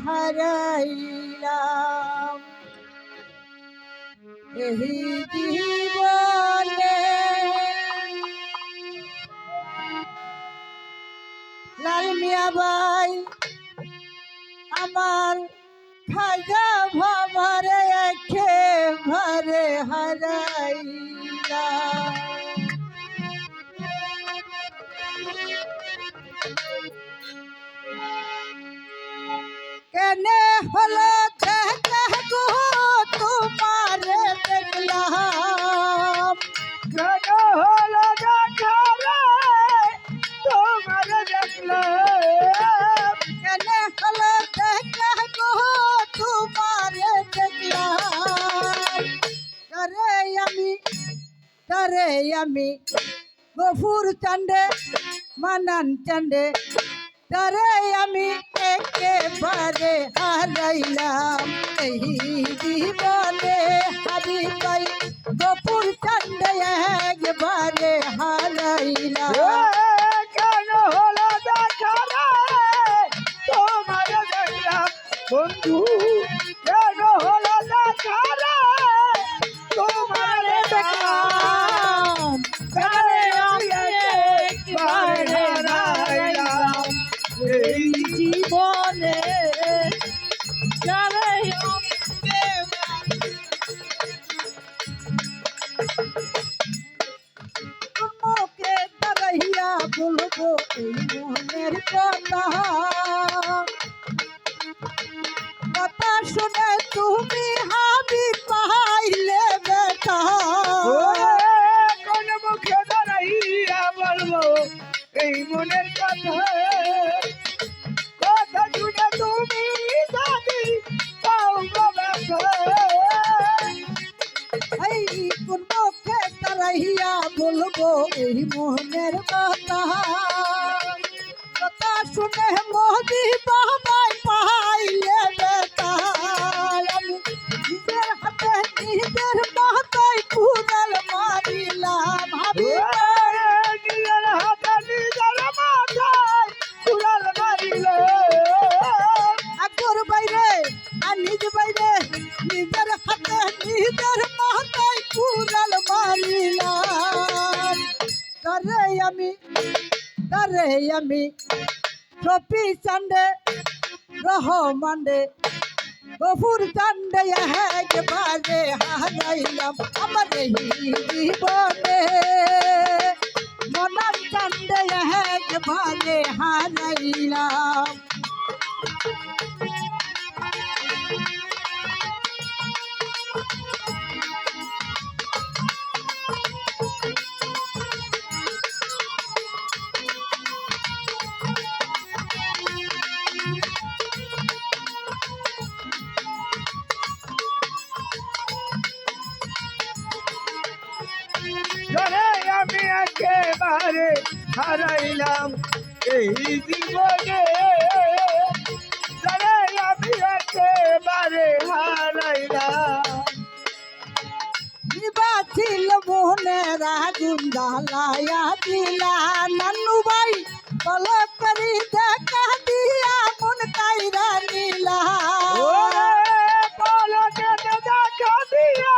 হারাইলাম এই জীবনে। লাল মিয়া ভাই আমার খাজা ভাবারে একেবারে হারাইলাম। কেনে হলো দেখা গো তোমারে দেখলাম, কেনে হলো দেখা রে তোমারে দেখলাম, কেনে হলো দেখা গো তোমারে দেখলাম। তারে আমি গফুর চান্দে মানান চান্দে, তারে আমি একেবারে হারাইলাম এই জীবনে। হাবি ভাই গফুর চান্দে একবারে হারাইলাম। কেন হলো দেখা রে তোমারে দেখলাম বন্ধু, কেন হলো দেখা রে তোমারে দেখলাম, তারে আমি একবারে হারাইলাম এই জীবনে। তারে মুখে দাঁড়াইয়া বলবো এই মনের কথা, কথা শুনে তুমি হাবি পাইলে ব্যথা। কোন মুখে দাঁড়াইয়া বলবো এই মনের কথা, কথা শুনে তুমি যদি পাও গো ব্যথা। এই কোন মুখে দাঁড়াইয়া বলবো এই মনের কথা, কথা শুনে মোদি বাবাই পাইলে ব্যথা। আমি নিজের হাতে নিজের মাথায় কুড়াল মারিলাম। হাবি নিজের হাতে নিজের মাথায় কুড়াল মারিলে, আগর বাইরে আর নিজ বাইরে নিজের হাতে নিজের মাথায় কুড়াল মারিলাম। তারে আমি টপি চান্দে রহমান্ডে গফুর চান্দে একবারে হারাইলাম আমার এই জীবনে। মনার চান্দে একবারে হারাইলাম। ধরে আমি একেবারে হারাইলাম এই জীবনে, ধরে আমি একেবারে হারাইলাম। ছিল মোহনের আগুন জ্বালায়া দিলা নান্নু ভাই পলক করি দেখা দিয়া মন কাইরা নিলা। পলকে দেখা দিয়া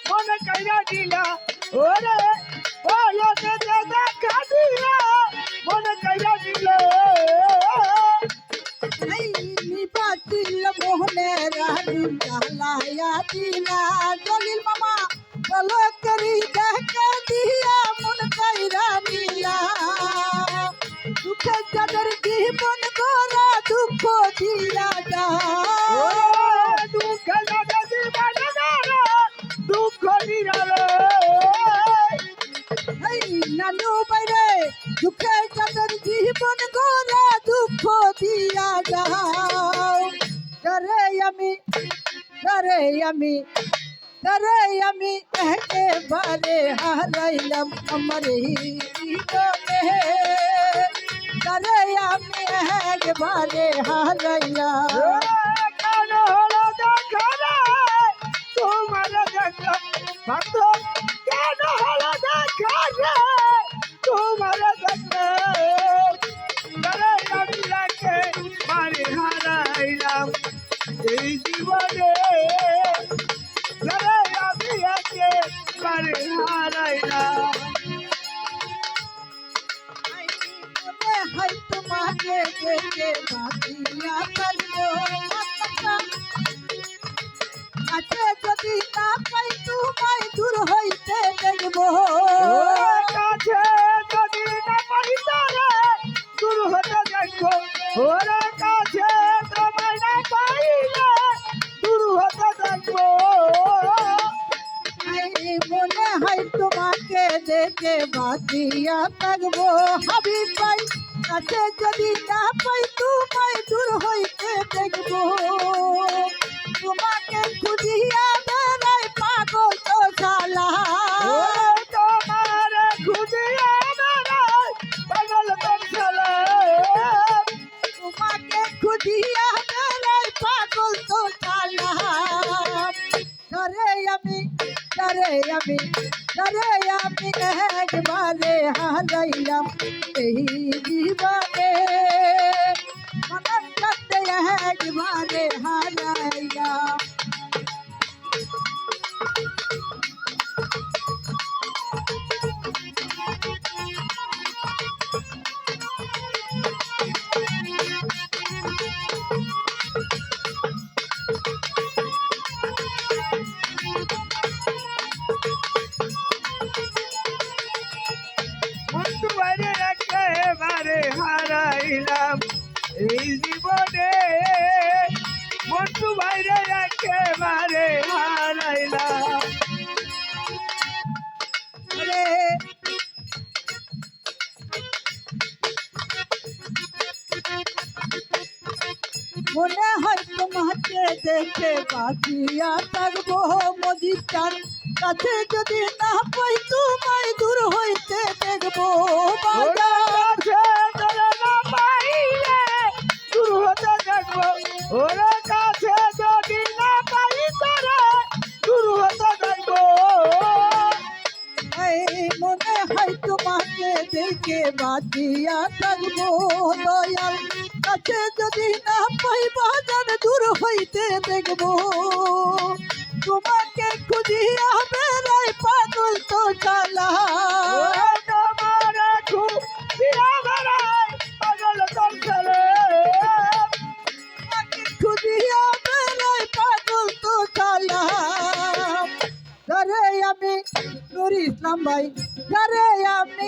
মন কাইরা দিলা, ওরে পলকে দেখা দিয়া মন কাইরা দিলা। ছিল মোহনের আগুন জ্বালায়া দিলা জলিল মামা পলক করি দেখা দিয়া মন কাইরা নিলা। দুঃখের যাদের জীবন গড়া দুঃখ দিয়া যা, দুঃখ লাগে জীবন গড়া দুঃখ দিয়া রে। এই নানু বাইরে দুঃখের যাদের জীবন গড়া দুঃখ দিয়া যাও। তারে আমি একেবারে হারাইলাম আমার এই জীবনে। তারে আমি একবারে হারাইলাম। কেন হলো দেখা রে তোমার দেখলাম বন্ধু, কেন হলো দেখা রে তোমার দেখলাম, আমি লাগে মারি হারাইলাম। এই জীবনে যারে আমি একেবারে হারাইলাম। মনে হয় তোমাকে দেখে বাঁচিয়া থাকবো আছে যদি না পাই তোমায় দূর হইতে দেখবো ওর কাছে যদি না পাই তারে দূর হতে দেখবো। ওর কাছে তোমায় না পাইলে দূর হতে দেখবো। মনে হয় তোমাকে দেখে বাঁচিয়া থাকবো হাবি পাই কাছে যদি না পাই তোমায় দূর হইতে দেখবো তোমাকে খুঁজিয়া বেড়াই পাগল তো শালা ও তোমার খুঁজিয়া বেড়াই পাগল তোর ছেলে। তোমাকে খুঁজিয়া বেড়াই পাগল তো শালা ধরে আমি একবারে হারাইলাম এই জীবনে মনন কান্দে একবারে হারাইলাম মন্টু বাইরে একেবারে হারাইলাম এই জীবনে। মন্টু বাইরে একেবারে হারাইলাম। রে মনে হয় তোমাকে দেখে বাঁচিয়া থাকবো মজিটার কাছে যদি না পাই তোমায় দূর হইতে দেখবো ওর কাছে তোরে না পাইলে দূর হতে দেখবো। ওর কাছে যদি না পাই তোরে দূর হতে দেখবো। মনে হয় তোমাকে দেখে বাঁচিয়া থাকবো দয়াল কাছে যদি না পাই বাজার দূর হইতে দেখবো তোমাকে খুঁজিয়া বেড়াই পাগল তো চালা ও তোমার খুঁজিয়া বেড়াই পাগল তোর ছেলে। তোমাকে খুঁজিয়া বেড়াই পাগল তো চালা ধরে আমি নুর ইসলাম ভাই ধরে আমি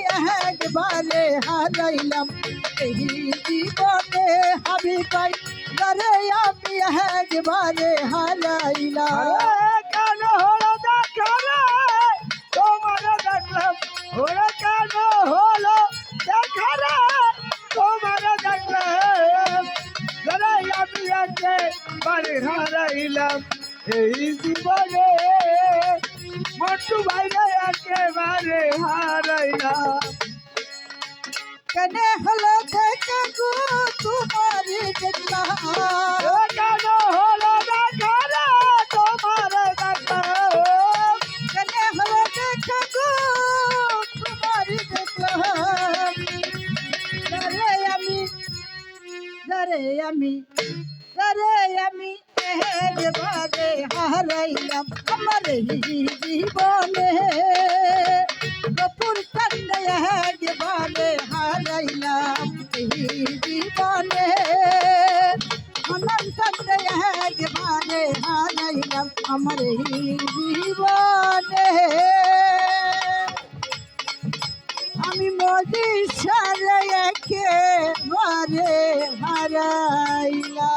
একবারে হারাইলাম এই জীবনে হাবি ভাই ধরে আমি একবারে হারাইলাম কেন হলো দেখা রে তোমার দেখলাম। ওরা কেন হলো দেখা রে তোমার দেখলাম। যারা আমি একেবারে হারাইলাম এই জীবনে। মন্টু বাইরে একেবারে হারাইলাম। কেন হলো দেখে গো তোমারি দেখলাম ও কেন হলো দেখা রে তোমার দেখলাম। কেন হলো দেখে গো তোমারি দেখলাম ধরে আমি একবারে হারাইলাম আমার এই জীবনে কপুর কান্দে একবারে হারাইলাম এই জীবনে মনন কান্দে একবারে হারাইলাম আমার এই জীবনে আমি মোদি সারে একেবারে হারাইলাম।